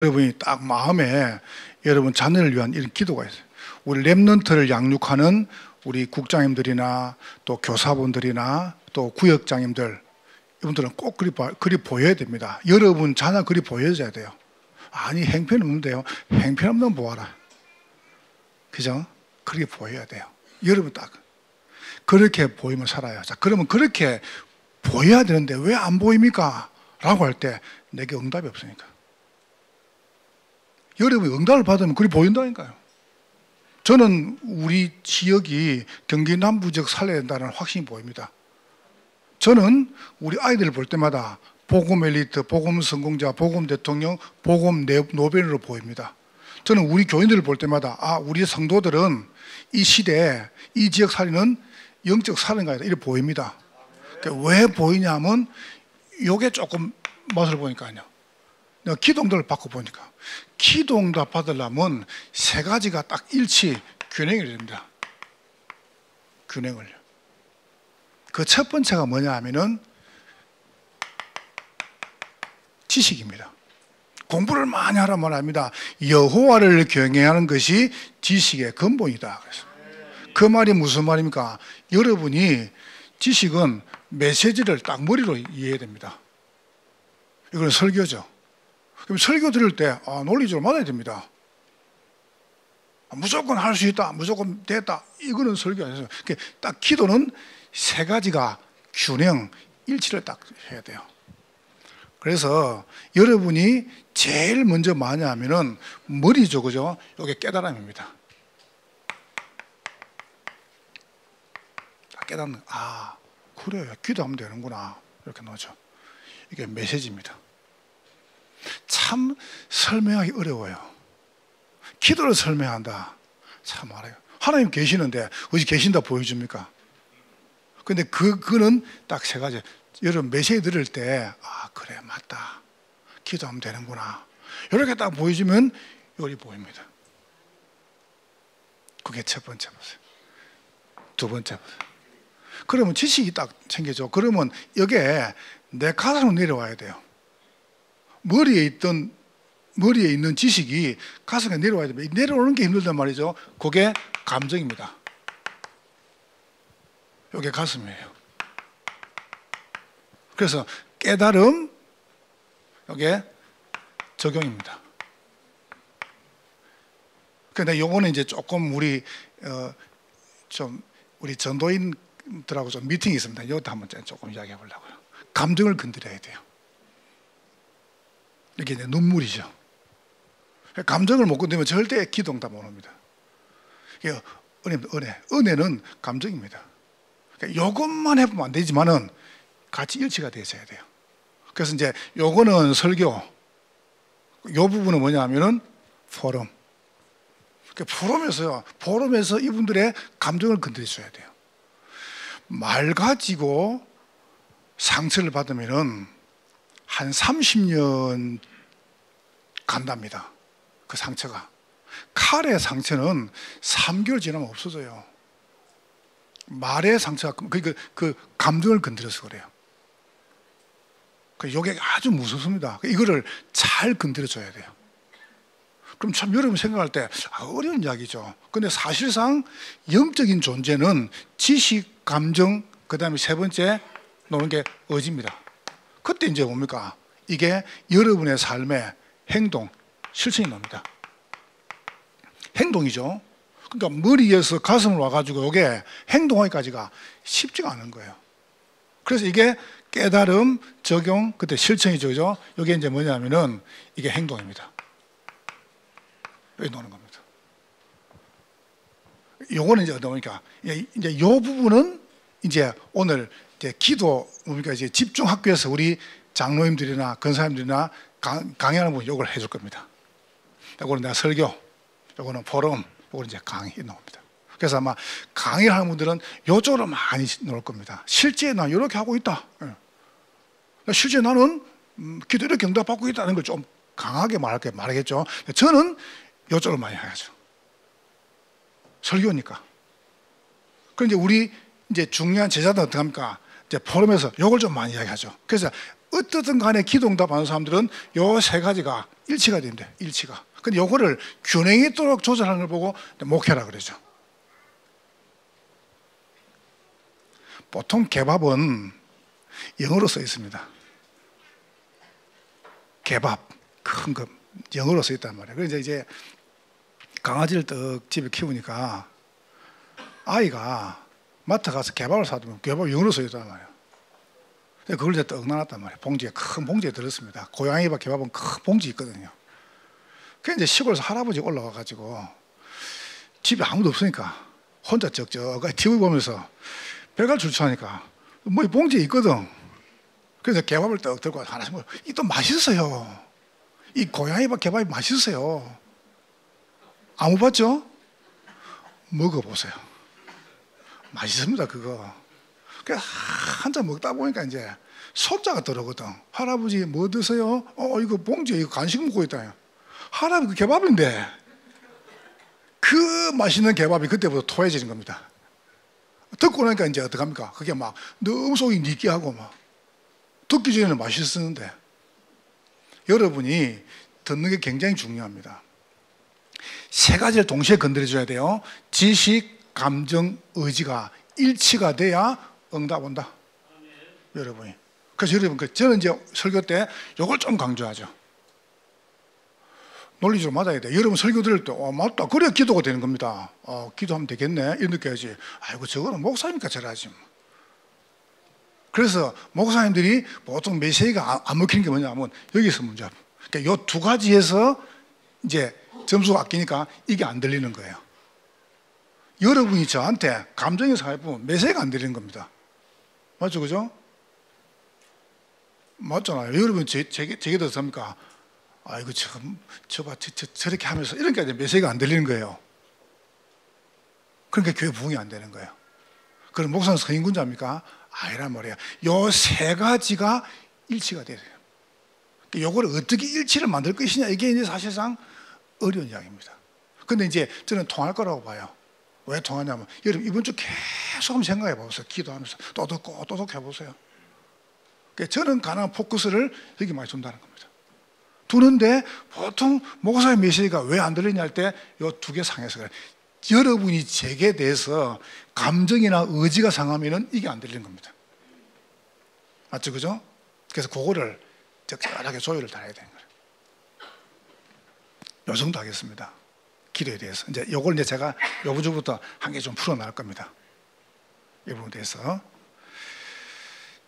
여러분이 딱 마음에 여러분 자녀를 위한 이런 기도가 있어요. 우리 렘넌트를 양육하는 우리 국장님들이나 또 교사분들이나 또 구역장님들, 이분들은 꼭 그리 보여야 됩니다. 여러분 자녀 그리 보여줘야 돼요. 아니 행편없는데요. 행편없는 보아라. 그죠? 그렇게 보여야 돼요. 여러분 딱 그렇게 보이면 살아요. 자, 그러면 그렇게 보여야 되는데 왜 안 보입니까? 라고 할 때 내게 응답이 없으니까. 여러분이 응답을 받으면 그리 보인다니까요. 저는 우리 지역이 경기 남부 지역 살려야 된다는 확신이 보입니다. 저는 우리 아이들을 볼 때마다 복음 엘리트, 복음 성공자, 복음 대통령, 복음 노벨으로 보입니다. 저는 우리 교인들을 볼 때마다 우리 성도들은 이 시대에 이 지역 살리는 영적 살인가이다 이렇게 보입니다. 그러니까 왜 보이냐 하면 요게 조금 맛을 보니까요. 내가 기도응답을 받고 보니까 기도응답 받으려면 세 가지가 딱 균형이 됩니다. 균형을요. 그 첫 번째가 뭐냐 하면은 지식입니다. 공부를 많이 하란 말합니다. 여호와를 경외하는 것이 지식의 근본이다. 그래서 그 말이 무슨 말입니까? 여러분이 지식은 메시지를 딱 머리로 이해해야 됩니다. 이건 설교죠. 그럼 설교 들을 때 논리적으로 맞아야 됩니다. 무조건 할 수 있다, 무조건 됐다, 이거는 설교 아니에요. 딱 기도는 세 가지가 균형, 일치를 딱 해야 돼요. 그래서 여러분이 제일 먼저 많이 하면은 머리죠, 그죠? 이게 깨달음입니다. 깨닫는, 그래요, 기도하면 되는구나, 이렇게 나오죠. 이게 메시지입니다. 참 설명하기 어려워요. 기도를 설명한다, 참 알아요. 하나님 계시는데 어디 계신다 보여줍니까? 근데 그거는 딱 세 가지. 여러분 메시지 들을 때 그래 맞다, 기도하면 되는구나, 이렇게 딱 보여주면 요리 보입니다. 그게 첫 번째 보세요. 두 번째 보세요. 그러면 지식이 딱 생기죠. 그러면 여기에 내 가슴으로 내려와야 돼요. 머리에 있는 지식이 가슴에 내려와야 됩니다. 내려오는 게 힘들단 말이죠. 그게 감정입니다. 이게 가슴이에요. 그래서 깨달음, 이게 적용입니다. 그런데 요거는 이제 조금 우리 전도인들하고 좀 미팅이 있습니다. 이것도 한번 조금 이야기해 보려고요. 감정을 건드려야 돼요. 이게 이제 눈물이죠. 감정을 못 건드리면 절대 기도응답 못 옵니다. 은혜는 감정입니다. 그러니까 이것만 해보면 안 되지만은 같이 일치가 되어야 돼요. 그래서 이제 요거는 설교, 요 부분은 뭐냐 하면은 포럼. 포럼에서 이분들의 감정을 건드려줘야 돼요. 말 가지고 상처를 받으면은 한 30년 간답니다. 그 상처가. 칼의 상처는 3개월 지나면 없어져요. 말의 상처가 그 감정을 건드려서 그래요. 이게 아주 무섭습니다. 이거를 잘 건드려줘야 돼요. 그럼 참 여러분 생각할 때 어려운 이야기죠. 근데 사실상 영적인 존재는 지식, 감정, 그 다음에 세 번째 노는 게 의지입니다. 그때 이제 뭡니까? 이게 여러분의 삶의 행동, 실천이 납니다. 행동이죠. 그러니까 머리에서 가슴으로 와가지고 이게 행동하기까지가 쉽지가 않은 거예요. 그래서 이게 깨달음, 적용, 그때 실천이죠. 그죠? 이게 이제 뭐냐면은 이게 행동입니다. 여기 노는 겁니다. 요거는 이제 어떤 거니까 이제 요 부분은 이제 오늘 이제 기도 뭡니까 이제 집중 학교에서 우리 장로님들이나 권사님들이나 강의하는 분 요걸 해줄 겁니다. 요거는 내가 설교, 요거는 포럼, 요거는 이제 강의 나옵니다. 그래서 아마 강의를 하는 분들은 요쪽으로 많이 놓을 겁니다. 실제 나 이렇게 하고 있다. 실제 나는 기도 이렇게 응답받고 있다는 걸 좀 강하게 말하겠죠. 저는 요쪽으로 많이 해야죠. 설교니까. 그런데 우리 이제 중요한 제자들은 어떻게 합니까? 이제 포럼에서 요걸 좀 많이 이야기하죠. 그래서 어떻든 간에 기도응답하는 사람들은 요 세 가지가 일치가 된대. 일치가. 근데 요거를 균형 있도록 조절하는 걸 보고 목회라 그러죠. 보통 개밥은 영어로 써 있습니다. 개밥, 큰 거 영어로 써 있단 말이에요. 그래서 이제 강아지를 떡 집에 키우니까 아이가 마트 가서 개밥을 사두면 개밥 영어로 써 있단 말이에요. 그걸 이제 떡 나눴단 말이에요. 봉지에, 큰 봉지에 들었습니다. 고양이밥 개밥은 큰 봉지 있거든요. 그래서 이제 시골에서 할아버지 올라와가지고 집에 아무도 없으니까 혼자 쩍쩍 TV 보면서 배가 출출하니까 뭐 이 봉지에 있거든. 그래서 개밥을 떡 들고 하나씩 먹어. 이 또 맛있어요. 이 고양이밥 개밥이 맛있어요. 안 먹어봤죠? 먹어보세요. 맛있습니다, 그거. 그래서 한잔 먹다 보니까 이제 손자가 들어오거든. 할아버지 뭐 드세요? 이거 봉지에 이거 간식 먹고 있다. 할아버지 그 개밥인데 그 맛있는 개밥이 그때부터 토해지는 겁니다. 듣고 나니까 이제 어떡합니까? 그게 막 너무 속이 느끼하고 막 듣기 전에는 맛있었는데 여러분이 듣는 게 굉장히 중요합니다. 세 가지를 동시에 건드려줘야 돼요. 지식, 감정, 의지가 일치가 돼야 응답 온다. 여러분이. 그래서 여러분, 저는 이제 설교 때 이걸 좀 강조하죠. 논리적으로 맞아야 돼. 여러분 설교 들을 때, 맞다. 그래야 기도가 되는 겁니다. 기도하면 되겠네. 이렇게 해야지. 아이고, 저거는 목사님과 잘하지. 그래서 목사님들이 보통 메시지가 안 먹히는 게 뭐냐면 여기서 문제야. 그러니까 이 두 가지에서 이제 점수가 아끼니까 이게 안 들리는 거예요. 여러분이 저한테 감정이 상해보면 메시지가 안 들리는 겁니다. 맞죠, 그죠? 맞잖아요. 여러분 제게 들었습니까? 아이고, 저렇게 하면서 이렇게 메시지가 안 들리는 거예요. 그러니까 교회 부흥이 안 되는 거예요. 그럼 목사는 서인군자입니까? 아니란 말이에요. 요 세 가지가 일치가 돼야 돼요. 요걸 어떻게 일치를 만들 것이냐, 이게 이제 사실상 어려운 이야기입니다. 근데 이제 저는 통할 거라고 봐요. 왜 통하냐면, 여러분 이번 주 계속 한번 생각해 보세요. 기도하면서 또 듣고 또 듣고 해보세요. 저는 가능한 포커스를 여기 많이 둔다는 겁니다. 두는데 보통 목사의 메시지가 왜 안 들리냐 할 때 요 두 개 상해서 그래요. 여러분이 제게 대해서 감정이나 의지가 상하면은 이게 안 들리는 겁니다. 맞죠, 그죠? 그래서 그거를 적절하게 조율을 다 해야 되는 거예요. 요 정도 하겠습니다. 기도에 대해서. 이제 요걸 이제 제가 요번 주부터 한 개 좀 풀어나갈 겁니다. 이 부분에 대해서.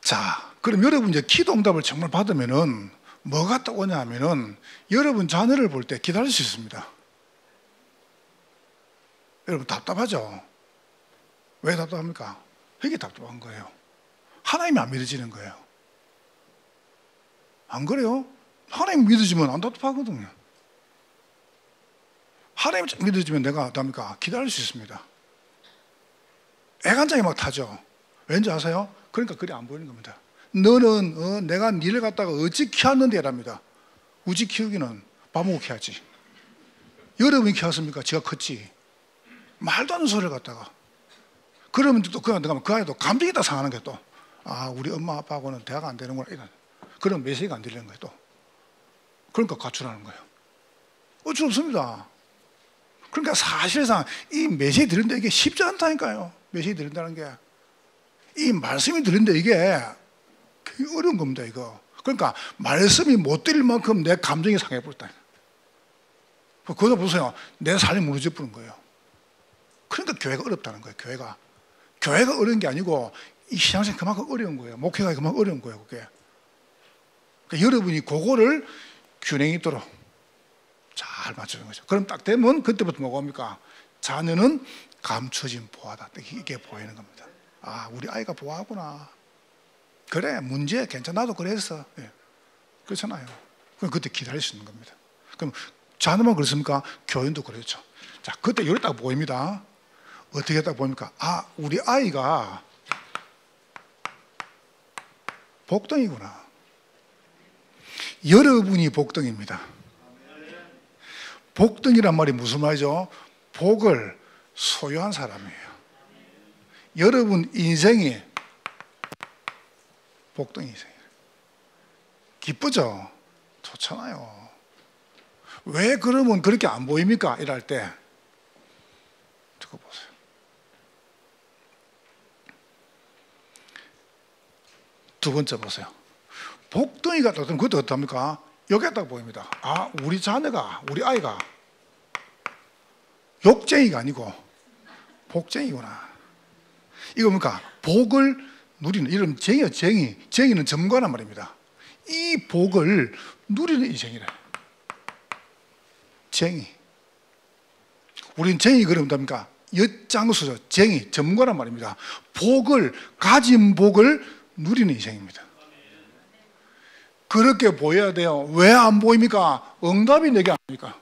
자, 그럼 여러분 이제 기도 응답을 정말 받으면은 뭐가 떠오냐 하면은 여러분 자녀를 볼 때 기다릴 수 있습니다. 여러분 답답하죠? 왜 답답합니까? 이게 답답한 거예요. 하나님이 안 믿어지는 거예요. 안 그래요? 하나님 믿어지면 안 답답하거든요. 하나님 믿어지면 내가 어떡합니까? 기다릴 수 있습니다. 애간장이 막 타죠. 왠지 아세요? 그러니까 그리 안 보이는 겁니다. 너는 내가 니를 갖다가 어찌 키웠는데 이랍니다. 우지 키우기는 밥 먹고 키웠지. 여러분이 키웠습니까? 지가 컸지. 말도 안 되는 소리를 갖다가. 그러면 또 그 아이도 감정이 다 상하는 게 또. 우리 엄마 아빠하고는 대화가 안 되는구나. 이런. 그런 메시지가 안 들리는 거예요 또. 그러니까 가출하는 거예요. 어쩔 수 없습니다. 그러니까 사실상 이 메시지 들은데 이게 쉽지 않다니까요. 메시지 들은다는 게. 이 말씀이 들은데 이게 어려운 겁니다, 이거. 그러니까 말씀이 못 들릴 만큼 내 감정이 상해버렸다. 그러다 보세요. 내 삶이 무너져 버린 거예요. 그러니까 교회가 어렵다는 거예요, 교회가. 교회가 어려운 게 아니고 이 신앙생활이 그만큼 어려운 거예요. 목회가 그만큼 어려운 거예요, 그게. 그러니까 여러분이 그거를 균형 있도록 잘 맞추는 거죠. 그럼 딱 되면 그때부터 뭐가 옵니까? 자녀는 감춰진 보화다. 이게 보이는 겁니다. 우리 아이가 보화구나. 그래, 문제 괜찮아. 나도 그랬어. 예. 그렇잖아요. 그럼 그때 기다릴 수 있는 겁니다. 그럼 자녀만 그렇습니까? 교인도 그렇죠. 자, 그때 이렇게 딱 보입니다. 어떻게 딱 보입니까? 우리 아이가 복덩이구나. 여러분이 복덩입니다. 복덩이란 말이 무슨 말이죠? 복을 소유한 사람이에요. 여러분 인생이 복덩이 인생이에요. 기쁘죠? 좋잖아요. 왜 그러면 그렇게 안 보입니까? 일할 때. 저거 보세요. 두 번째 보세요. 복덩이가 어떤 그것도 어떻습니까? 여기에 딱 보입니다. 아, 우리 자녀가, 우리 아이가 욕쟁이가 아니고 복쟁이구나. 이거 뭡니까? 복을 누리는, 이런 쟁이요, 쟁이. 쟁이는 점과란 말입니다. 이 복을 누리는 이 쟁이래. 쟁이. 우리는 쟁이 그러면 됩니까? 엿장수죠. 쟁이, 점과란 말입니다. 복을, 가진 복을 누리는 이 쟁입니다. 그렇게 보여야 돼요. 왜 안 보입니까? 응답이 내게 아닙니까?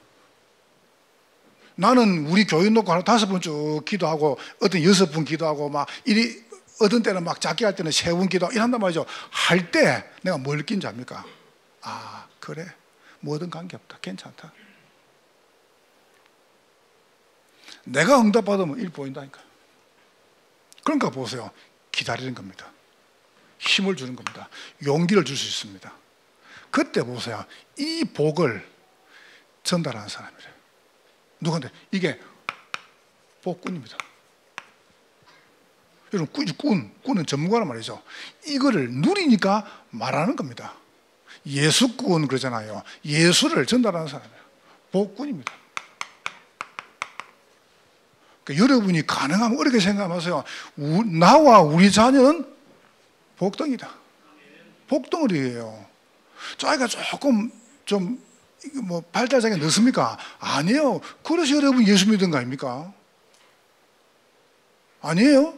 나는 우리 교인 놓고 하루 5번 쭉 기도하고, 어떤 6번 기도하고, 막, 이리, 어떤 때는 막 작게 할 때는 3번 기도하고, 이런단 말이죠. 할 때 내가 뭘 느낀지 압니까? 아, 그래. 뭐든 관계없다. 괜찮다. 내가 응답받으면 일 보인다니까. 그러니까 보세요. 기다리는 겁니다. 힘을 주는 겁니다. 용기를 줄 수 있습니다. 그때 보세요. 이 복을 전달하는 사람이래요. 누구한테? 이게 복꾼입니다. 여러분, 꾼은 전문가란 말이죠. 이거를 누리니까 말하는 겁니다. 예수꾼 그러잖아요. 예수를 전달하는 사람이에요. 복꾼입니다. 그러니까 여러분이 가능하면 어렵게 생각하세요. 나와 우리 자녀는 복덩이다. 복덩어리예요. 자기가 조금 좀 뭐 발달장애 넣습니까? 아니에요. 그래서 여러분 예수 믿은 거 아닙니까? 아니에요.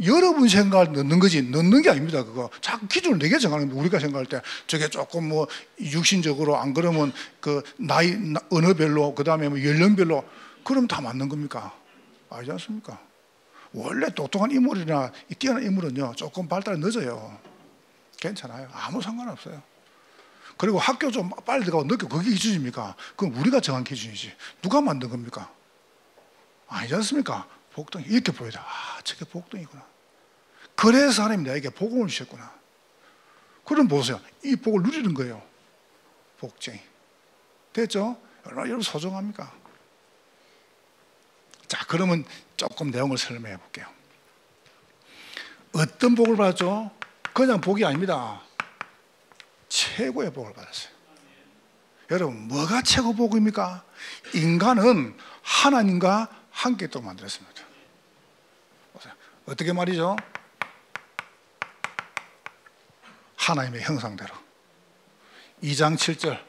여러분 생각을 넣는 거지 넣는 게 아닙니다. 그거 자꾸 기준을 내게 정하는 겁니다. 우리가 생각할 때 저게 조금 뭐 육신적으로 안 그러면 그 나이 언어별로 그다음에 뭐 연령별로 그럼 다 맞는 겁니까? 아니지 않습니까? 원래 똑똑한 인물이나 뛰어난 인물은요 조금 발달이 늦어요. 괜찮아요. 아무 상관없어요. 그리고 학교 좀 빨리 들어가고 늦게 그게 기준입니까? 그건 우리가 정한 기준이지. 누가 만든 겁니까? 아니지 않습니까? 복덩이 이렇게 보여야 아, 저게 복덩이구나. 그래서 하나님 나에게 복음을 주셨구나. 그럼 보세요. 이 복을 누리는 거예요. 복쟁이. 됐죠? 얼마나 여러분 소중합니까? 자, 그러면 조금 내용을 설명해 볼게요. 어떤 복을 받았죠? 그냥 복이 아닙니다. 최고의 복을 받았어요. 여러분, 뭐가 최고 복입니까? 인간은 하나님과 함께 또 만들었습니다. 보세요. 어떻게 말이죠? 하나님의 형상대로. 2장 7절.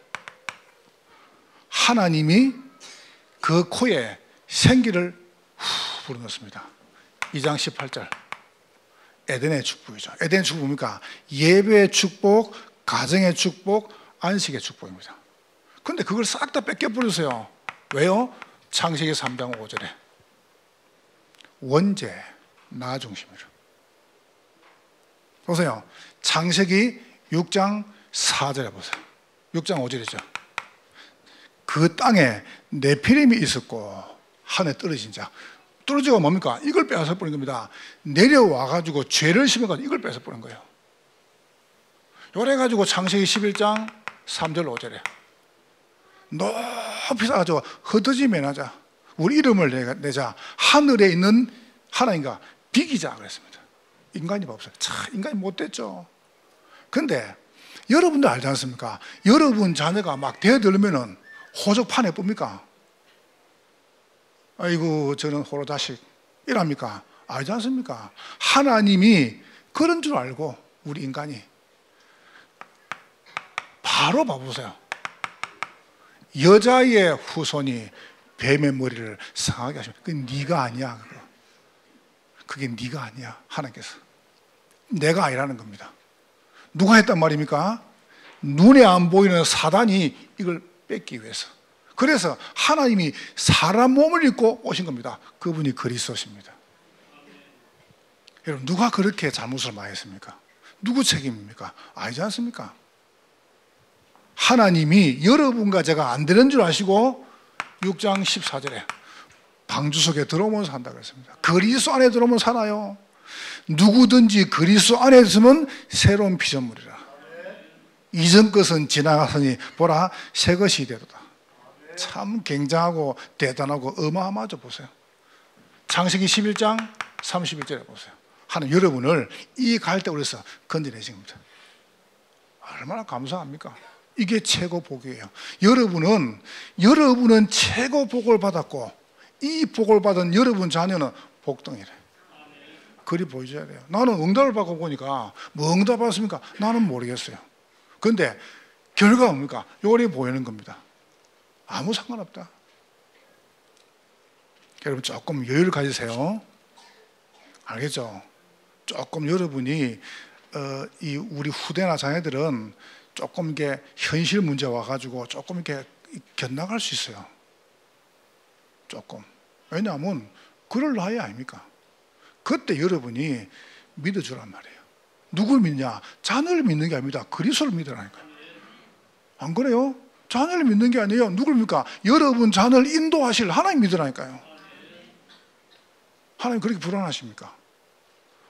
하나님이 그 코에 생기를 불어넣습니다. 2장 18절. 에덴의 축복이죠. 에덴의 축복 뭡니까? 예배의 축복, 가정의 축복, 안식의 축복입니다. 그런데 그걸 싹 다 뺏겨버렸어요. 왜요? 창세기 3장 5절에 원죄, 나 중심으로. 보세요. 창세기 6장 4절에 보세요. 6장 5절이죠. 그 땅에 네피림이 있었고 하늘에 떨어진 자. 떨어지고 뭡니까? 이걸 빼앗아 버린 겁니다. 내려와가지고 죄를 심어가지고 이걸 뺏어 버린 거예요. 요래가지고 창세기 11장 3절 5절에 높이 쌓아가지고 흩어지 면하자. 우리 이름을 내자. 하늘에 있는 하나님과 비기자 그랬습니다. 인간이 없어요. 참 인간이 못됐죠. 근데 여러분들 알지 않습니까? 여러분 자녀가 막 대들면은 호적판에 쁩니까? 아이고 저는 호로 자식 이랍니까? 알지 않습니까? 하나님이 그런 줄 알고 우리 인간이 바로 봐보세요. 여자의 후손이 뱀의 머리를 상하게 하십니다. 그게 네가 아니야. 그게 네가 아니야. 하나님께서 내가 아니라는 겁니다. 누가 했단 말입니까? 눈에 안 보이는 사단이 이걸 뺏기 위해서. 그래서 하나님이 사람 몸을 입고 오신 겁니다. 그분이 그리스도십니다. 여러분 누가 그렇게 잘못을 많이 했습니까? 누구 책임입니까? 아니지 않습니까? 하나님이 여러분과 제가 안 되는 줄 아시고 6장 14절에 방주 속에 들어오면 산다 그랬습니다. 그리스도 안에 들어오면 사나요? 누구든지 그리스도 안에 있으면 새로운 피조물이라. 이전 것은 지나갔으니 보라 새 것이 되도다. 참 굉장하고 대단하고 어마어마하죠. 보세요. 창세기 11장 31절에 보세요. 하나님 여러분을 이 갈대우리에서 건져내신 겁니다. 얼마나 감사합니까? 이게 최고 복이에요. 여러분은 최고 복을 받았고 이 복을 받은 여러분 자녀는 복덩이래. 그리 보여줘야 돼요. 나는 응답을 받고 보니까 뭐 응답 받았습니까? 나는 모르겠어요. 그런데 결과가 뭡니까? 요리 보이는 겁니다. 아무 상관없다. 여러분 조금 여유를 가지세요. 알겠죠? 조금 여러분이 이 우리 후대나 자녀들은 조금 이게 현실 문제 와가지고 조금 이렇게 견나갈 수 있어요. 조금. 왜냐하면 그럴 나이 아닙니까? 그때 여러분이 믿어주란 말이에요. 누굴 믿냐? 자녀를 믿는 게 아닙니다. 그리스도를 믿으라니까요. 안 그래요? 자녀를 믿는 게 아니에요. 누굴 믿을까? 여러분 자녀를 인도하실 하나님 믿으라니까요. 하나님 그렇게 불안하십니까?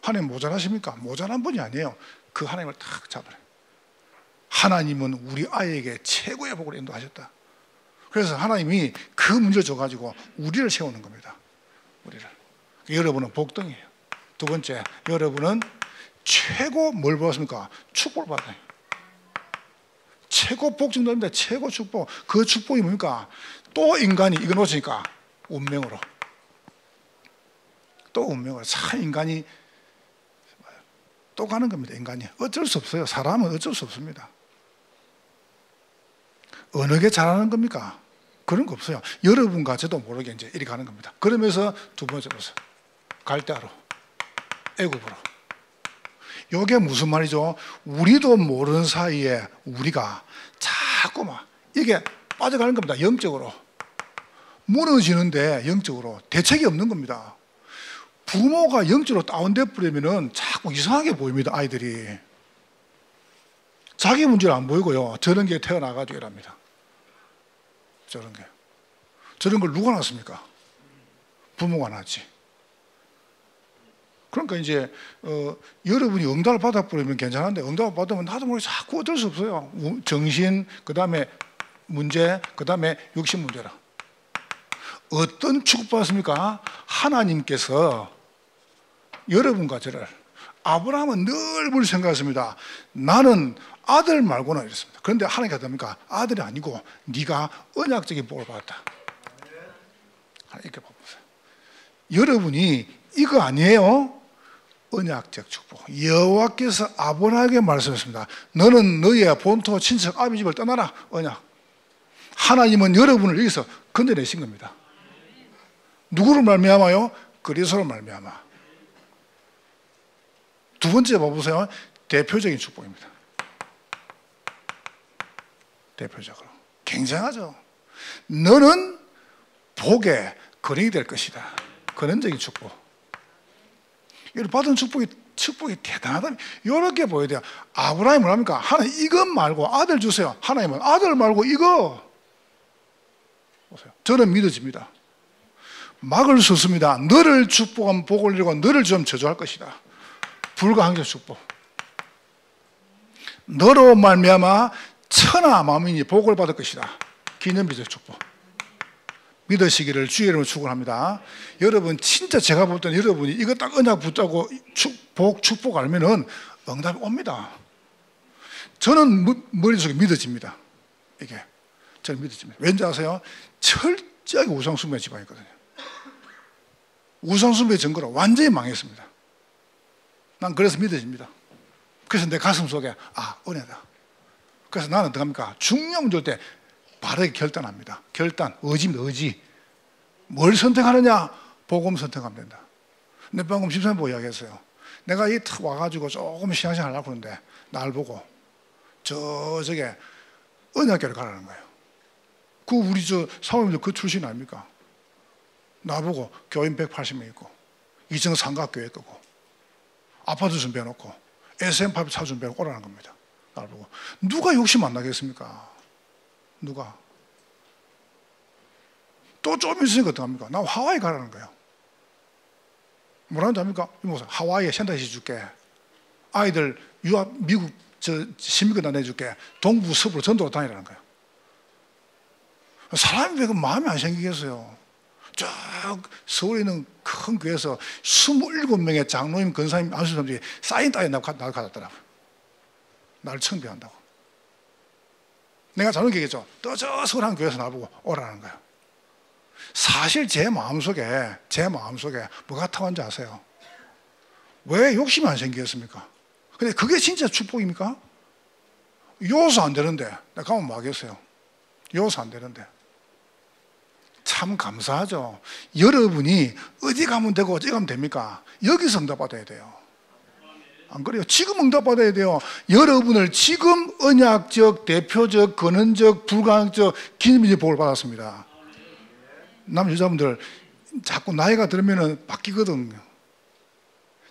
하나님 모자라십니까? 모자란 분이 아니에요. 그 하나님을 탁 잡으래요. 하나님은 우리 아이에게 최고의 복을 인도하셨다. 그래서 하나님이 그 문제를 줘가지고 우리를 세우는 겁니다. 우리를. 여러분은 복덩이에요. 두 번째, 여러분은 최고 뭘 받았습니까? 축복을 받아요. 최고 복 정도입니다. 최고 축복. 그 축복이 뭡니까? 또 인간이 이거 놓치니까 운명으로. 또 운명으로. 참 인간이 또 가는 겁니다. 인간이. 어쩔 수 없어요. 사람은 어쩔 수 없습니다. 어느 게 잘하는 겁니까? 그런 거 없어요. 여러분과 저도 모르게 이제 이리 가는 겁니다. 그러면서 두 번째 보세요. 갈대아로, 애굽으로. 이게 무슨 말이죠? 우리도 모르는 사이에 우리가 자꾸 막 이게 빠져가는 겁니다. 영적으로. 무너지는데 영적으로 대책이 없는 겁니다. 부모가 영적으로 다운돼 버리면은 자꾸 이상하게 보입니다. 아이들이. 자기 문제를 안 보이고요. 저런 게 태어나가지고 이랍니다. 저런 게. 저런 걸 누가 낳습니까? 부모가 낳지. 그러니까 이제 여러분이 응답을 받아버리면 괜찮은데 응답을 받으면 나도 모르게 자꾸 어쩔 수 없어요. 정신, 그 다음에 문제, 그 다음에 육신 문제라. 어떤 축복받았습니까? 하나님께서 여러분과 저를, 아브라함은 늘 그렇게 생각했습니다. 나는 아들 말고는 이랬습니다. 그런데 하나님께서 어떻습니까? 아들이 아니고 네가 언약적인 복을 받았다. 이렇게 봐보세요. 여러분이 이거 아니에요? 언약적 축복. 여호와께서 아브라함에게 말씀했습니다. 너는 너의 본토 친척 아비 집을 떠나라. 언약. 하나님은 여러분을 여기서 건져내신 겁니다. 누구를 말미암아요? 그리스도를 말미암아. 두 번째 봐보세요. 대표적인 축복입니다. 대표적으로. 굉장하죠. 너는 복의 근원이 될 것이다. 근원적인 축복. 이걸 받은 축복이 대단하다. 이렇게 보여야 돼요. 아브라함이 뭐랍니까? 하나님 이것 말고 아들 주세요. 하나님은 아들 말고 이거. 보세요. 저는 믿어집니다. 막을 수 없습니다. 너를 축복하면 복을 이루고 너를 좀 저주할 것이다. 불가항적 축복. 너로 말미암아 천하 만민이 복을 받을 것이다. 기념비적 축복. 믿으시기를 주의 이름으로 축복합니다. 여러분 진짜 제가 볼 때는 여러분이 이거 딱 언약 붙잡고 축복 알면은 응답이 옵니다. 저는 머릿속에 믿어집니다. 이게 저는 믿어집니다. 왠지 아세요? 철저하게 우상숭배 집안이거든요. 우상숭배 증거로 완전히 망했습니다. 난 그래서 믿어집니다. 그래서 내 가슴 속에 은혜다. 그래서 나는 어떡합니까? 중요한 문제 때 바르게 결단합니다. 결단, 의지입니다. 의지. 뭘 선택하느냐? 복음 선택하면 된다. 근데 방금 집사님 보고 이야기했어요. 내가 이 탁 와가지고 조금 신앙생활 하려고 하는데 날 보고 저게 언약교를 가라는 거예요. 그 우리 사모님들 그 출신 아닙니까? 나보고 교인 180명 있고 2층 삼각교회 끄고 아파트 준비해놓고 SM5 차 준비해놓고 오라는 겁니다. 날 보고. 누가 욕심 안 나겠습니까? 누가? 또 좀 있으니까 어떡합니까? 나 하와이 가라는 거예요. 뭐라는지 압니까? 하와이에 센터시 줄게. 아이들 유학 미국 시민권 내줄게. 동부 서부로 전도로 다니라는 거예요. 사람이 왜 그 마음이 안 생기겠어요? 쭉 서울에 있는 큰 교회에서 27명의 장로님, 권사님, 안수사님들이 사인 따위 나를 가졌더라고요. 나를 청빙한다고. 내가 잘못 얘기했죠. 또 저 서울 한 교회에서 나보고 오라는 거예요. 사실 제 마음속에 뭐가 타왔는지 아세요? 왜 욕심이 안 생기겠습니까? 근데 그게 진짜 축복입니까? 요소 안 되는데 내가 가면 뭐 하겠어요? 요소 안 되는데. 참 감사하죠. 여러분이 어디 가면 되고 어디 가면 됩니까? 여기서 응답받아야 돼요. 안 그래요? 지금 응답받아야 돼요. 여러분을 지금 언약적, 대표적, 근원적, 불가항적, 기념비적 복을 받았습니다. 남자 여자분들 자꾸 나이가 들면 바뀌거든요.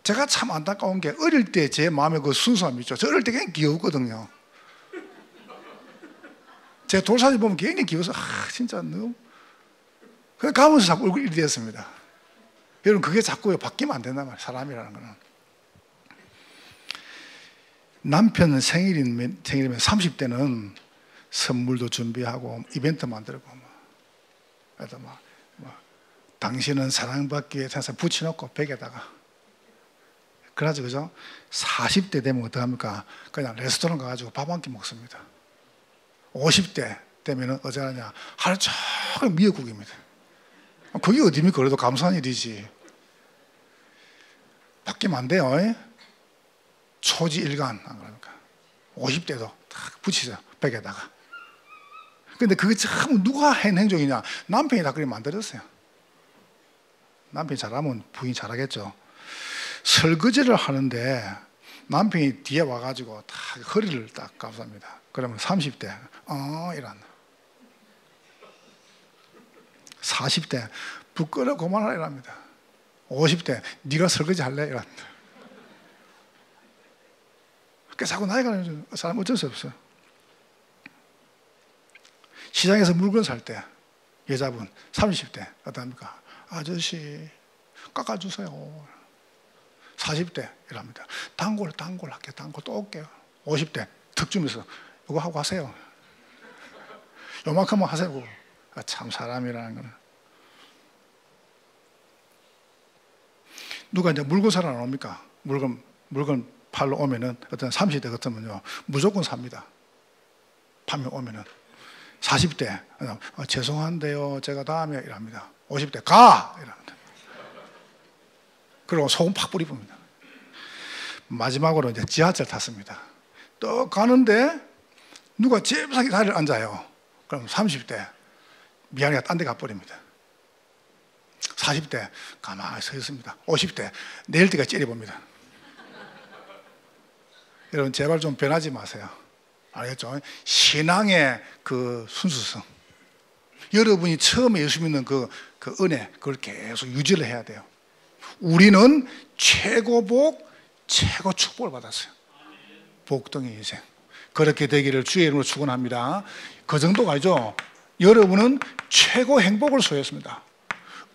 제가 참 안타까운 게 어릴 때 제 마음에 그 순수함이 있죠. 저 어릴 때 굉장히 귀여웠거든요. 제 돌사진 보면 굉장히 귀여워서 진짜 너무 그래서 가면서 자꾸 얼굴이 됐습니다. 여러분 그게 자꾸 바뀌면 안 된단 말이에요. 사람이라는 거는. 남편 생일이면 30대는 선물도 준비하고 이벤트 만들고 당신은 사랑받기 위해서 붙여놓고 벽에다가 그러죠, 그죠? 40대 되면 어떡합니까? 그냥 레스토랑 가가지고 밥 한 끼 먹습니다. 50대 되면은 어쩌냐? 하루 종일 미역국입니다. 그게 어디입니까? 그래도 감사한 일이지. 바뀌면 안 돼요. 초지일간 안 그럽니까? 50대도 딱 붙이죠, 벽에다가. 근데 그게 참 누가 한 행동이냐? 남편이 다 그렇게 만들었어요. 남편이 잘하면 부인이 잘하겠죠. 설거지를 하는데 남편이 뒤에 와가지고 딱 허리를 딱 감쌉니다. 그러면 30대 이란 40대 부끄러워 그만하라 이랍니다. 50대 네가 설거지 할래 이랍니다. 그러니까 자꾸 나이가 가는 사람 어쩔 수 없어요. 시장에서 물건 살 때 여자분 30대 어떡합니까? 아저씨 깎아주세요. 40대 이랍니다. 단골 할게요. 단골 또 올게요. 50대 턱 주면서 이거 하고 하세요. 요만큼만 하세요. 참 사람이라는 거는. 누가 이제 물건 사러 안 옵니까? 물건 팔러 오면은 어떤 30대 같으면요 무조건 삽니다. 판매 오면은 40대 죄송한데요 제가 다음에 이랍니다. 50대 가 이랍니다. 그리고 소금 팍 뿌리봅니다. 마지막으로 이제 지하철 탔습니다. 또 가는데 누가 제일 자리를 앉아요. 그럼 30대 미안해 딴 데 가버립니다. 40대 가만히 서 있습니다. 50대 내릴 때가 째려봅니다. 여러분 제발 좀 변하지 마세요. 알겠죠? 신앙의 그 순수성. 여러분이 처음에 예수 믿는 그 은혜 그걸 계속 유지를 해야 돼요. 우리는 최고 복, 최고 축복을 받았어요. 복덩이 인생. 그렇게 되기를 주의 이름으로 축원합니다. 그 정도가 아니죠. 여러분은 최고 행복을 소유했습니다.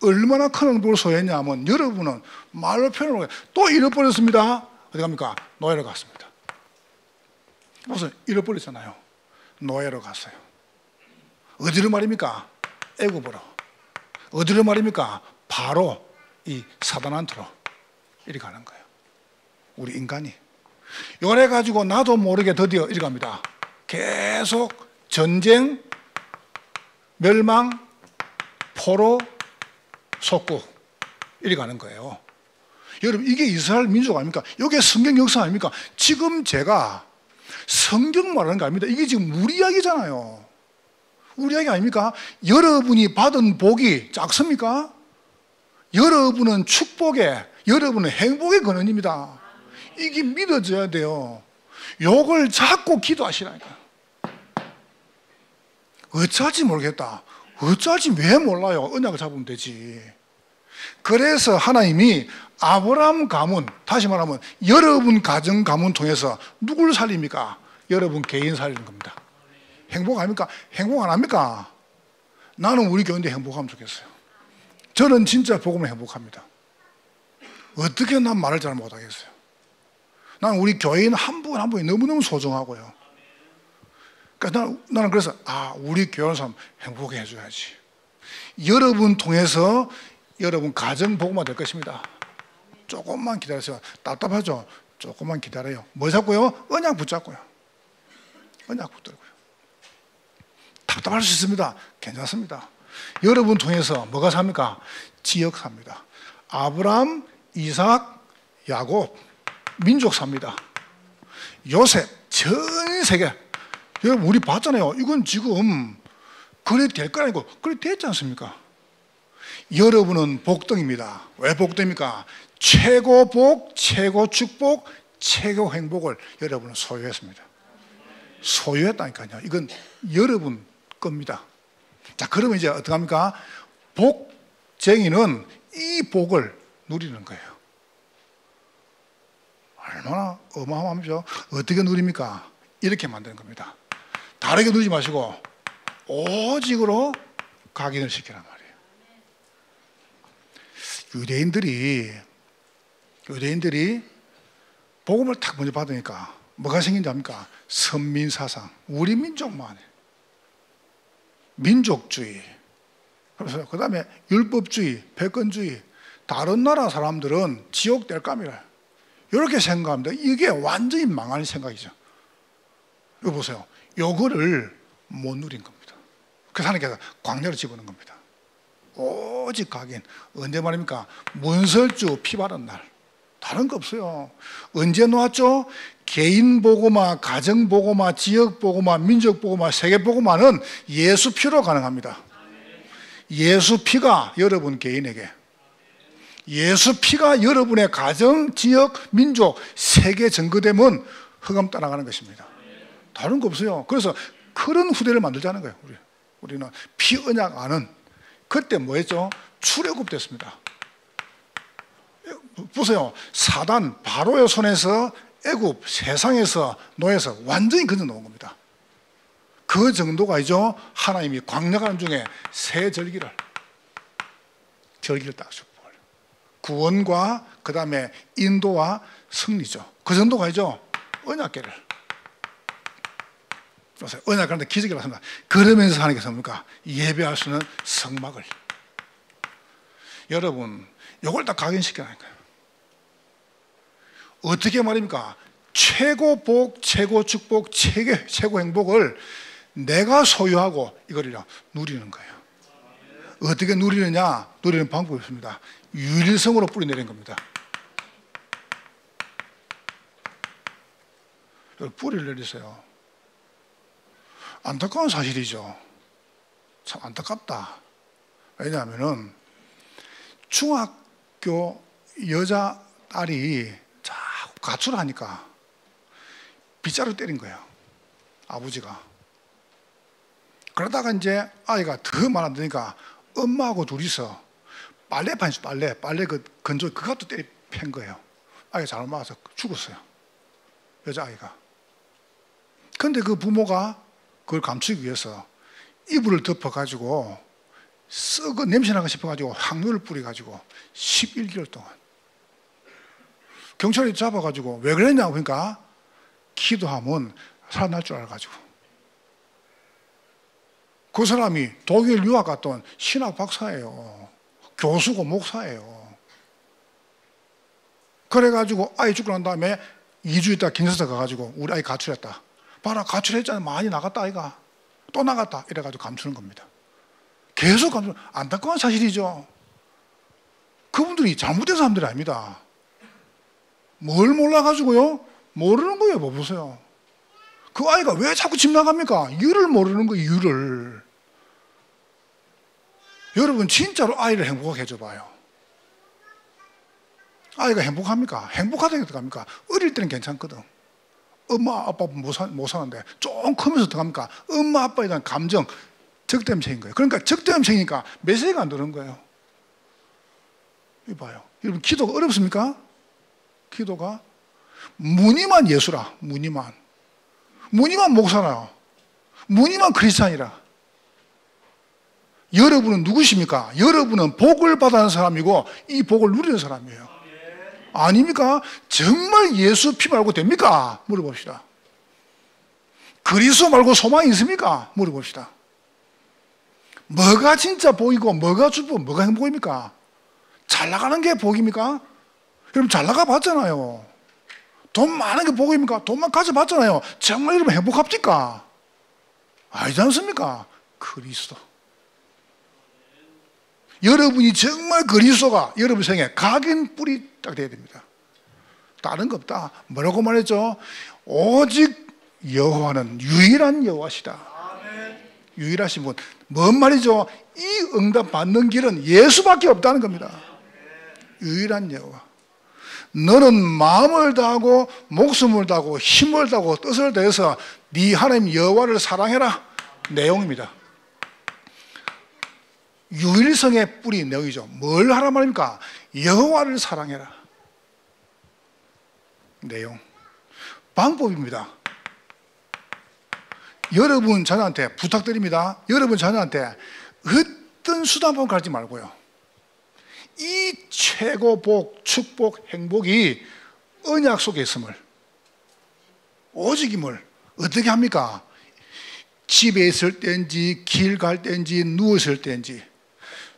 얼마나 큰 행복을 소유했냐 하면 여러분은 말로 표현을 또 잃어버렸습니다. 어디 갑니까? 노예로 갔습니다. 무슨 잃어버렸잖아요. 노예로 갔어요. 어디로 말입니까? 애굽으로. 어디로 말입니까? 바로 이 사단한테로 이리 가는 거예요. 우리 인간이. 이래 가지고 나도 모르게 드디어 이리 갑니다. 계속 전쟁, 멸망, 포로, 속국 이리 가는 거예요. 여러분 이게 이스라엘 민족 아닙니까? 이게 성경 역사 아닙니까? 지금 제가 성경 말하는 거 아닙니다. 이게 지금 우리 이야기잖아요. 우리 이야기 아닙니까? 여러분이 받은 복이 작습니까? 여러분은 축복의, 여러분은 행복의 근원입니다. 이게 믿어져야 돼요. 요걸 잡고 기도하시라니까요. 어쩌지 모르겠다. 어쩌지 왜 몰라요? 언약을 잡으면 되지. 그래서 하나님이 아브라함 가문, 다시 말하면 여러분 가정 가문 통해서 누굴 살립니까? 여러분 개인 살리는 겁니다. 행복 아닙니까? 행복 안 합니까? 나는 우리 교회인데 행복하면 좋겠어요. 저는 진짜 복음을 행복합니다. 어떻게 난 말을 잘 못하겠어요. 나는 우리 교인 한 분 한 분이 너무너무 소중하고요. 그러니까 나는 그래서 우리 교회 사람 행복하게 해줘야지. 여러분 통해서 여러분 가정 복음화 될 것입니다. 조금만 기다리세요. 답답하죠? 조금만 기다려요. 뭐 잡고요? 언약 붙잡고요. 언약 붙들고요. 답답할 수 있습니다. 괜찮습니다. 여러분 통해서 뭐가 삽니까? 지역 삽니다. 아브람, 이삭, 야곱, 민족 삽니다. 요셉, 전 세계. 여러분 우리 봤잖아요. 이건 지금 그래 될 거 아니고 그래 됐지 않습니까? 여러분은 복덩입니다. 왜 복덩입니까? 최고 복, 최고 축복, 최고 행복을 여러분은 소유했습니다. 소유했다니까요. 이건 여러분 겁니다. 자, 그러면 이제 어떡합니까? 복쟁이는 이 복을 누리는 거예요. 얼마나 어마어마하죠? 어떻게 누립니까? 이렇게 만드는 겁니다. 다르게 누리지 마시고 오직으로 각인을 시키란 말이에요. 유대인들이 복음을 딱 먼저 받으니까 뭐가 생긴지 압니까? 선민사상, 우리 민족만 해. 민족주의, 그래서 그 다음에 율법주의, 패권주의. 다른 나라 사람들은 지옥 될 감이라 이렇게 생각합니다. 이게 완전히 망할 생각이죠. 이거 보세요. 요거를 못 누린 겁니다. 그래서 하나님께서 광야로 집어넣은 겁니다. 오직 각인. 언제 말입니까? 문설주 피 바른 날. 다른 거 없어요. 언제 놓았죠? 개인 복음화, 가정 복음화, 지역 복음화, 민족 복음화, 세계 복음화는 예수 피로 가능합니다. 예수 피가 여러분 개인에게, 예수 피가 여러분의 가정, 지역, 민족, 세계 증거되면 흑암 따라가는 것입니다. 다른 거 없어요. 그래서 그런 후대를 만들자는 거예요. 우리는 피 언약 아는. 그때 뭐 했죠? 출애굽 됐습니다. 보세요. 사단 바로의 손에서 애굽 세상에서 노예에서 완전히 건져놓은 겁니다. 그 정도가 이죠. 하나님이 광야 가는 중에 새 절기를 딱 주고 구원과 그 다음에 인도와 승리죠. 그 정도가 이죠. 언약궤를 언약궤한테 기적이 났습니다. 그러면서 하나님께서 뭡니까? 예배할 수 있는 성막을. 여러분 이걸 다 각인시켜라니까요. 어떻게 말입니까? 최고 복, 최고 축복, 최고 행복을 내가 소유하고 이걸 누리는 거예요. 어떻게 누리느냐? 누리는 방법이 없습니다. 유일성으로 뿌리내린 겁니다. 뿌리를 내리세요. 안타까운 사실이죠. 참 안타깝다. 왜냐하면 중학교 여자 딸이 자꾸 가출을 하니까 빗자루 때린 거예요. 아버지가. 그러다가 이제 아이가 더 많아지니까 엄마하고 둘이서 빨래판에서 빨래 그 건조 그것도 때리 팬 거예요. 아이가 잘못 맞아서 죽었어요. 여자아이가. 근데 그 부모가 그걸 감추기 위해서 이불을 덮어가지고 썩어 냄새나고 싶어가지고 향료를 뿌려가지고 11개월 동안 경찰이 잡아가지고 왜 그랬냐고 그러니까 기도하면 살아날 줄 알아가지고 그 사람이 독일 유학 갔던 신학 박사예요. 교수고 목사예요. 그래가지고 아이 죽고 난 다음에 2주 있다 경찰서 가가지고 우리 아이 가출했다. 봐라 가출했잖아. 많이 나갔다 아이가. 또 나갔다. 이래가지고 감추는 겁니다. 계속 감추는 안타까운 사실이죠. 그분들이 잘못된 사람들이 아닙니다. 뭘 몰라가지고요? 모르는 거예요. 뭐 보세요. 그 아이가 왜 자꾸 집 나갑니까? 이유를 모르는 거예요. 이유를. 여러분 진짜로 아이를 행복하게 해줘봐요. 아이가 행복합니까? 행복하다고 어떡합니까? 어릴 때는 괜찮거든. 엄마 아빠 못 사는데 좀 크면서 어떡합니까? 엄마 아빠에 대한 감정 적대음성인 거예요. 그러니까 적대음성이니까 메시지가 안 들어오는 거예요. 이봐요. 여러분 기도가 어렵습니까? 기도가 무늬만 예수라. 무늬만 목사라. 무늬만 크리스찬이라. 여러분은 누구십니까? 여러분은 복을 받아는 사람이고 이 복을 누리는 사람이에요. 아닙니까? 정말 예수 피 말고 됩니까? 물어봅시다. 그리스도 말고 소망이 있습니까? 물어봅시다. 뭐가 진짜 복이고 뭐가 주고 뭐가 행복입니까? 잘 나가는 게 복입니까? 여러분 잘 나가 봤잖아요. 돈 많은 게 복입니까? 돈만 가져봤잖아요. 정말 여러분 행복합니까? 아니지 않습니까? 그리스도. 여러분이 정말 그리스도가 여러분 생에 각인 뿌리 딱 돼야 됩니다. 다른 거 없다. 뭐라고 말했죠? 오직 여호와는 유일한 여호와시다. 유일하신 분. 뭔 말이죠? 이 응답 받는 길은 예수밖에 없다는 겁니다. 유일한 여호와. 너는 마음을 다하고 목숨을 다하고 힘을 다하고 뜻을 다해서 네 하나님 여호와를 사랑해라. 내용입니다. 유일성의 뿌리 내용이죠. 뭘 하라 말입니까? 여호와를 사랑해라. 내용. 방법입니다. 여러분 자녀한테 부탁드립니다. 여러분 자녀한테 어떤 수단법을 가르치지 말고요. 이 최고 복, 축복, 행복이 언약 속에 있음을, 오직임을 어떻게 합니까? 집에 있을 때인지 길 갈 때인지 누웠을 때인지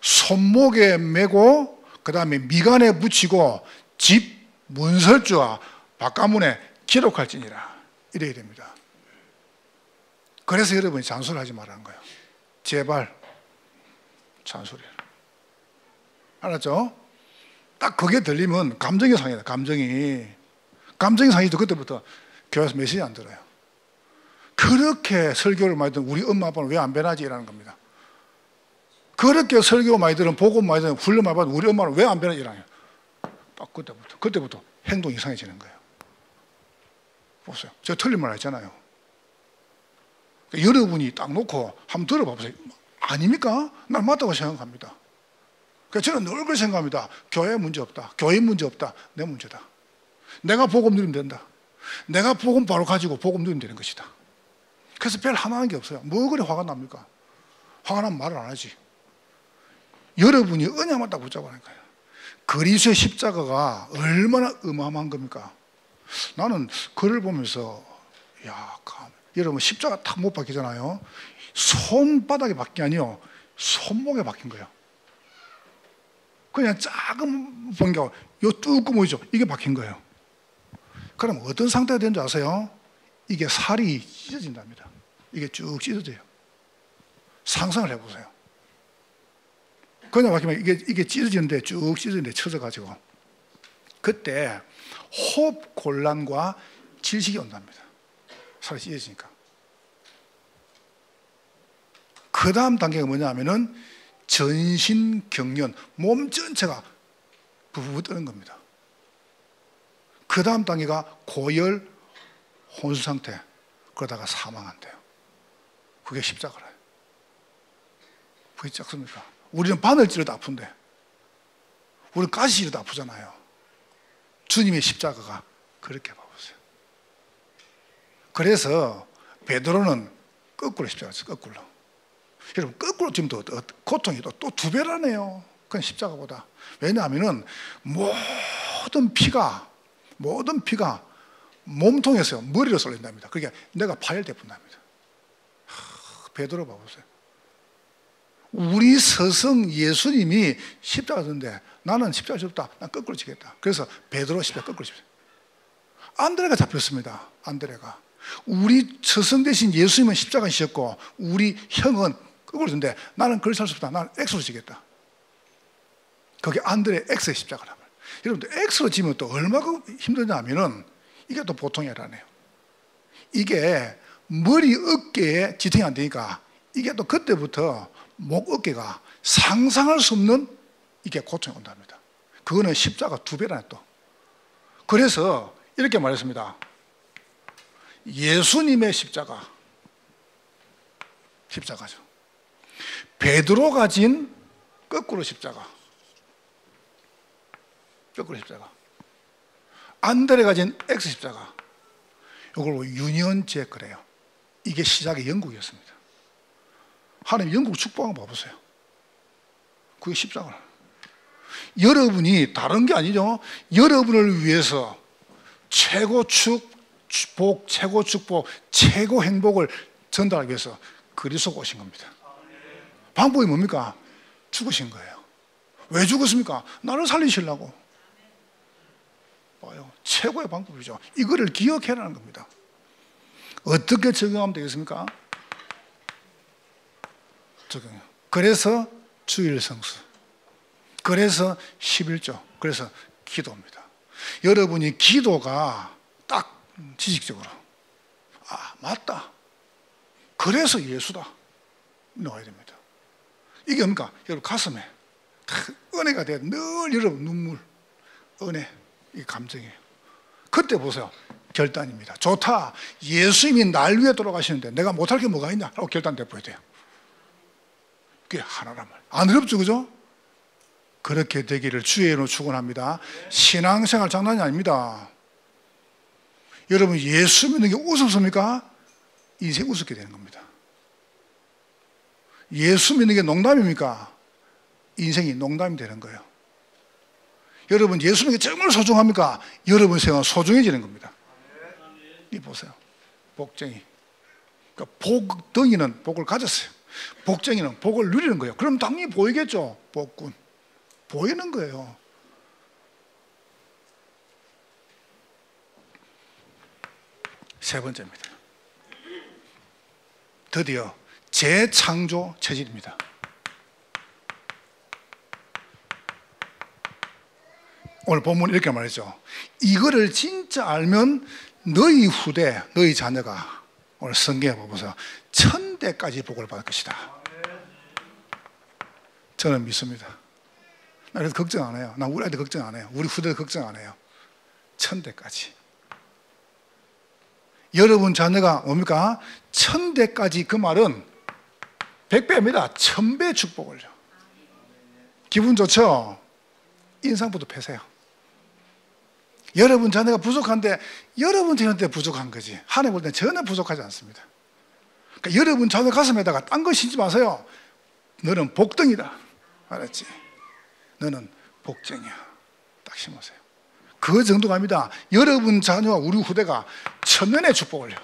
손목에 메고 그 다음에 미간에 붙이고 집 문설주와 바깥문에 기록할지니라. 이래야 됩니다. 그래서 여러분이 잔소리하지 말라는 거예요. 제발 잔소리. 알았죠? 딱 그게 들리면 감정이 상해요. 감정이 상해도 그때부터 교회에서 메시지 안 들어요. 그렇게 설교를 많이 들으면 우리 엄마 아빠는 왜 안 변하지? 이라는 겁니다. 그렇게 설교 많이 들으면 복음 많이 들으면 훈련 많이 받으면 우리 엄마는 왜 안 변하지? 이라는 거예요. 딱 그때부터 행동이 이상해지는 거예요. 보세요. 제가 틀린 말 했잖아요. 그러니까 여러분이 딱 놓고 한번 들어봐 보세요. 아닙니까? 난 맞다고 생각합니다. 그러니까 저는 늘 그렇게 생각합니다. 교회 문제 없다. 교회 문제 없다. 내 문제다. 내가 복음 누리면 된다. 내가 복음 바로 가지고 복음 누리면 되는 것이다. 그래서 별 하나는 게 없어요. 뭐 그래 화가 납니까? 화가 나면 말을 안 하지. 여러분이 언약만 딱 붙잡아야 하는 거예요. 그리스도의 십자가가 얼마나 어마어마한 겁니까? 나는 글을 보면서 여러분 십자가 탁 못 박히잖아요. 손바닥에 박힌 게 아니요, 손목에 박힌 거예요. 그냥 작은 번개가 요 뚜껑 보이죠? 이게 박힌 거예요. 그럼 어떤 상태가 되는 줄 아세요? 이게 살이 찢어진답니다. 이게 쭉 찢어져요. 상상을 해보세요. 그냥 박히면 이게 찢어지는데 쭉 찢어지는데 쳐져가지고 그때 호흡 곤란과 질식이 온답니다. 살이 찢어지니까. 그 다음 단계가 뭐냐 하면은 전신 경련, 몸 전체가 부부부 뜨는 겁니다. 그 다음 단계가 고열, 혼수 상태, 그러다가 사망한대요. 그게 십자가라요. 그게 작습니까? 우리는 바늘 찔러도 아픈데 우리는 가시 찔러도 아프잖아요. 주님의 십자가가 그렇게 봐보세요. 그래서 베드로는 거꾸로 십자가였어요. 거꾸로. 여러분 거꾸로 지금 또 고통이 또 두 배라네요. 그건 십자가보다. 왜냐하면은 모든 피가 몸통에서 머리로 쏠린답니다. 그러니까 내가 파열돼 분답니다. 베드로 봐보세요. 우리 스승 예수님이 십자가 졌는데 나는 십자가 졌다. 난 거꾸로 지겠다. 그래서 베드로 십자가 거꾸로 지겠다. 안드레가 잡혔습니다. 안드레가. 우리 스승 대신 예수님은 십자가 지셨고 우리 형은 거꾸로 졌는데 나는 그걸 살 수 없다. 나는 X로 지겠다. 그게 안드레 X의 십자가란 말이에요. 여러분들 X로 지면 또 얼마나 힘드냐 하면은 이게 또 보통이 아니라네요. 이게 머리 어깨에 지탱이 안 되니까 이게 또 그때부터 목 어깨가 상상할 수 없는 이게 고통이 온답니다. 그거는 십자가 두 배라네 또. 그래서 이렇게 말했습니다. 예수님의 십자가죠. 베드로가 진 거꾸로 십자가. 안드레가 진 X 십자가. 이걸 유니언 잭 그래요. 이게 시작의 영국이었습니다. 하나님 영국 축복한 거 봐보세요. 그게 십자가라. 여러분이 다른 게 아니죠. 여러분을 위해서 최고 축복, 최고 축복, 최고 행복을 전달하기 위해서 그리스도가 오신 겁니다. 방법이 뭡니까? 죽으신 거예요. 왜 죽었습니까? 나를 살리시려고. 봐요. 최고의 방법이죠. 이거를 기억해라는 겁니다. 어떻게 적용하면 되겠습니까? 적용해요. 그래서 주일 성수, 그래서 11조, 그래서 기도입니다. 여러분이 기도가 딱 지식적으로 맞다, 그래서 예수다 나와야 됩니다. 이게 뭡니까? 여러분 가슴에 은혜가 돼. 늘 여러분 눈물, 은혜, 이 감정이에요. 그때 보세요. 결단입니다. 좋다, 예수님이 날 위해 돌아가시는데 내가 못할 게 뭐가 있냐 라고 결단 내보여야 돼요. 그게 하나란 말. 안 어렵죠, 그죠? 그렇게 되기를 주의 이름으로 축원합니다. 신앙생활 장난이 아닙니다. 여러분, 예수 믿는 게 우습습니까? 인생 우습게 되는 겁니다. 예수 믿는 게 농담입니까? 인생이 농담이 되는 거예요. 여러분, 예수 믿는 게 정말 소중합니까? 여러분 생활은 소중해지는 겁니다. 이 보세요. 복쟁이. 그러니까 복덩이는 복을 가졌어요. 복쟁이는 복을 누리는 거예요. 그럼 당연히 보이겠죠. 복군. 보이는 거예요. 세 번째입니다. 드디어 재창조 체질입니다. 오늘 본문 이렇게 말했죠. 이거를 진짜 알면 너희 후대, 너희 자녀가, 오늘 성경에 보면서 1000대까지 복을 받을 것이다. 저는 믿습니다. 나 그래서 걱정 안 해요. 나 우리 아이들 걱정 안 해요. 우리 후대들 걱정 안 해요. 1000대까지. 여러분 자녀가 뭡니까? 1000대까지, 그 말은 100배입니다. 1000배 축복을요. 기분 좋죠? 인상부터 펴세요. 여러분 자녀가 부족한데 여러분 자녀한테 부족한 거지. 하나님 볼 때는 전혀 부족하지 않습니다. 그러니까 여러분 자녀 가슴에다가 딴 거 신지 마세요. 너는 복덩이다. 알았지? 너는 복쟁이야. 딱 심으세요. 그 정도가 아닙니다. 여러분 자녀와 우리 후대가 천년의 축복을요.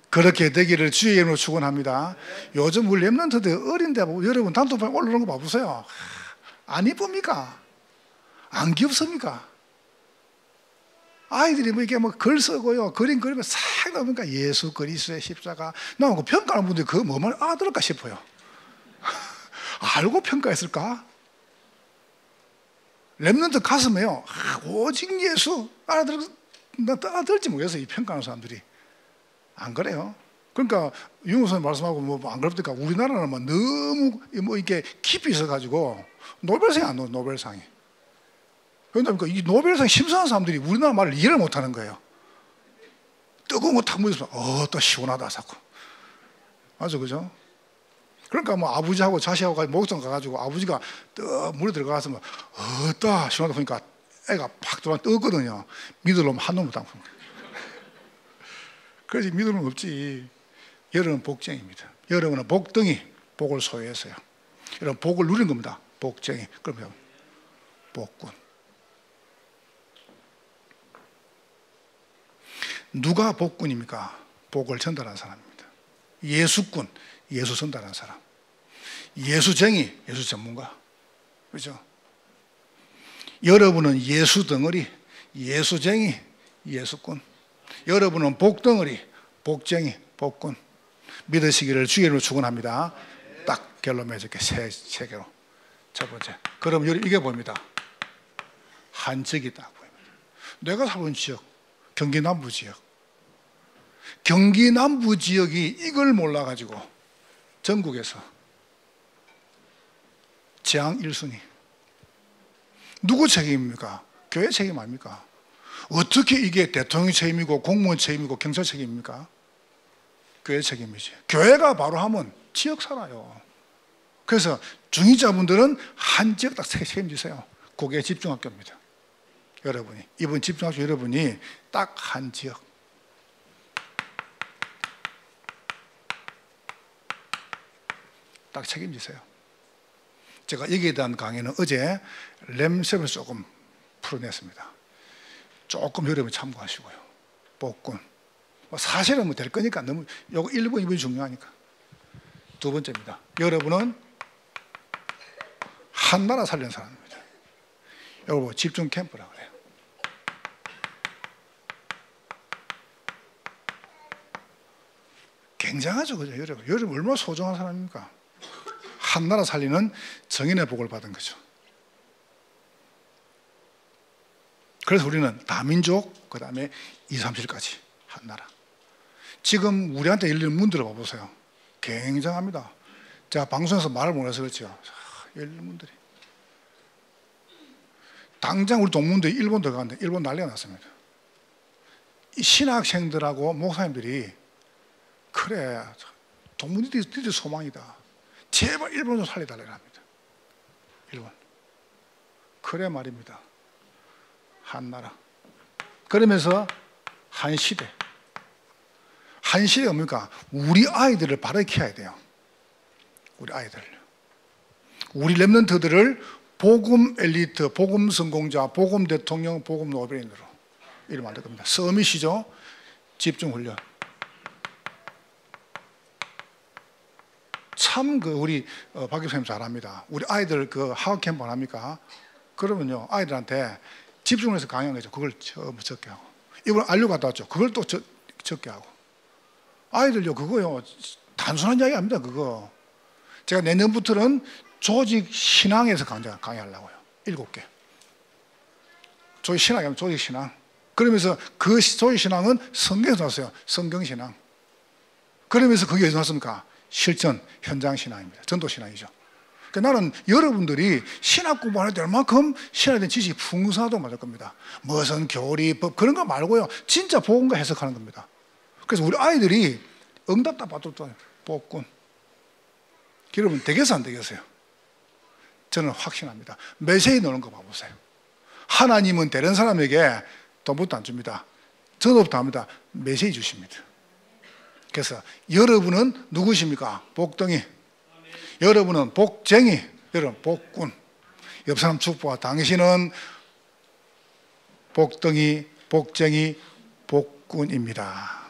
그렇게 되기를 주의 이름으로 축원합니다. 요즘 우리 렘넌트들 어린데 여러분 단톡방에 올라오는 거 봐보세요. 안 이쁩니까? 안 귀엽습니까? 아이들이 뭐 이렇게 뭐 글 쓰고요, 그림 그리면 싹 나오니까 예수 그리스도의 십자가 나오고, 평가하는 분들이 그거 뭐만 알아들을까 싶어요. 알고 평가했을까? 렘넌트 가슴에요, 오직 예수 알아들을지 모르겠어요. 이 평가하는 사람들이. 안 그래요? 그러니까 윤호선생님 말씀하고 뭐 안 그럽니까? 우리나라는 뭐 너무 뭐 이렇게 깊이 있어가지고 노벨상이 안 나와요. 노벨상이. 그러니까 이 노벨상 심사하는 사람들이 우리나라 말을 이해를 못하는 거예요. 뜨거운 거 탁 묻어서 또 시원하다 자꾸. 맞아, 그죠? 그러니까 뭐 아버지하고 자식하고 목욕탕 가가지고 아버지가 또 물에 들어가서 뭐 시원하다 보니까 애가 팍 들어와 뜨거든요. 믿을 놈 한 놈도 안 푼 거예요. 그래서 믿을 놈 없지. 여러분은 복쟁입니다. 여러분은 복덩이, 복을 소유해서요. 여러분 복을 누리는 겁니다. 복쟁이. 그러면 복군. 누가 복군입니까? 복을 전달한 사람입니다. 예수꾼, 예수 전달한 사람. 예수쟁이, 예수 전문가. 그렇죠? 여러분은 예수 덩어리, 예수쟁이, 예수꾼. 여러분은 복덩어리, 복쟁이, 복군. 믿으시기를 주의 이름으로 축원합니다. 딱 결론 맺을게. 세 개로. 첫 번째. 그럼 이게 보입니다. 한 적이 딱 보입니다. 내가 살고 지역, 경기 남부 지역. 경기 남부 지역이 이걸 몰라가지고 전국에서 재앙 1순위. 누구 책임입니까? 교회 책임 아닙니까? 어떻게 이게 대통령 책임이고 공무원 책임이고 경찰 책임입니까? 교회 책임이지. 교회가 바로 하면 지역 살아요. 그래서 중위자분들은 한 지역 딱 책임지세요. 그게 집중학교입니다. 여러분이, 이번 집중학교 여러분이 딱 한 지역. 딱 책임지세요. 제가 여기에 대한 강의는 어제 램셉을 조금 풀어냈습니다. 조금 여러분 참고하시고요. 복군. 사실은 뭐 될 거니까 너무 요거 1번, 2번이 중요하니까. 두 번째입니다. 여러분은 한 나라 살리는 사람입니다. 여러분 집중 캠프라고 그래요. 굉장하죠, 그죠? 여러분 얼마나 소중한 사람입니까? 한 나라 살리는 정인의 복을 받은 거죠. 그래서 우리는 다민족, 그 다음에 2, 3실까지 한 나라. 지금 우리한테 열리는 문들을 봐보세요. 굉장합니다. 제가 방송에서 말을 못해서 그렇죠. 열리는 문들이. 당장 우리 동문들이 일본 들어가는데 일본 난리가 났습니다. 이 신학생들하고 목사님들이 그래, 동문들이 소망이다. 제발 일본 좀 살려달라고 합니다. 일본. 그래 말입니다. 한 나라. 그러면서 한 시대. 한 시대가 뭡니까? 우리 아이들을 바르게 키워야 돼요. 우리 아이들. 우리 렘넌트들을 복음 엘리트, 복음 성공자, 복음 대통령, 복음 노벨인으로 이름 만들 겁니다. 서밋이죠. 집중 훈련. 참 우리 박 교수님 잘합니다. 우리 아이들 학업 캠프 안 합니까? 그러면요 아이들한테 집중을 해서 강의한 거죠. 그걸 적게 하고 이번 알류 갔다 왔죠. 그걸 또 적게 하고 아이들요 그거요 단순한 이야기 아닙니다. 그거 제가 내년부터는 조직 신앙에서 강의하려고요. 7개. 조직 신앙이면 조직 신앙. 그러면서 그 조직 신앙은 성경에서 나왔어요. 성경 신앙. 그러면서 그게 어디서 나왔습니까? 실전, 현장 신앙입니다. 전도 신앙이죠. 그러니까 나는 여러분들이 신학 공부할 때 얼만큼 신학에 대한 지식이 풍성하다고 말할 겁니다. 무슨 교리, 법 그런 거 말고요. 진짜 복음과 해석하는 겁니다. 그래서 우리 아이들이 응답 다 받았더니 복군. 여러분 되겠어 안 되겠어요? 저는 확신합니다. 메시지 넣는 거 봐보세요. 하나님은 다른 사람에게 돈부터 안 줍니다. 전도부터 합니다. 메시지 주십니다. 그래서 여러분은 누구십니까? 복덩이. 여러분은 복쟁이. 여러분 복군. 옆 사람 축복하. 당신은 복덩이, 복쟁이, 복군입니다.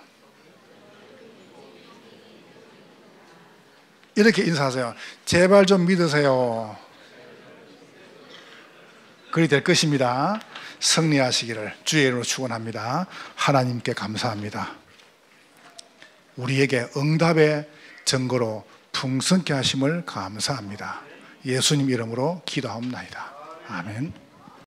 이렇게 인사하세요. 제발 좀 믿으세요. 그리 될 것입니다. 승리하시기를 주의 이름으로 축원합니다. 하나님께 감사합니다. 우리에게 응답의 증거로 풍성케 하심을 감사합니다. 예수님 이름으로 기도하옵나이다. 아멘.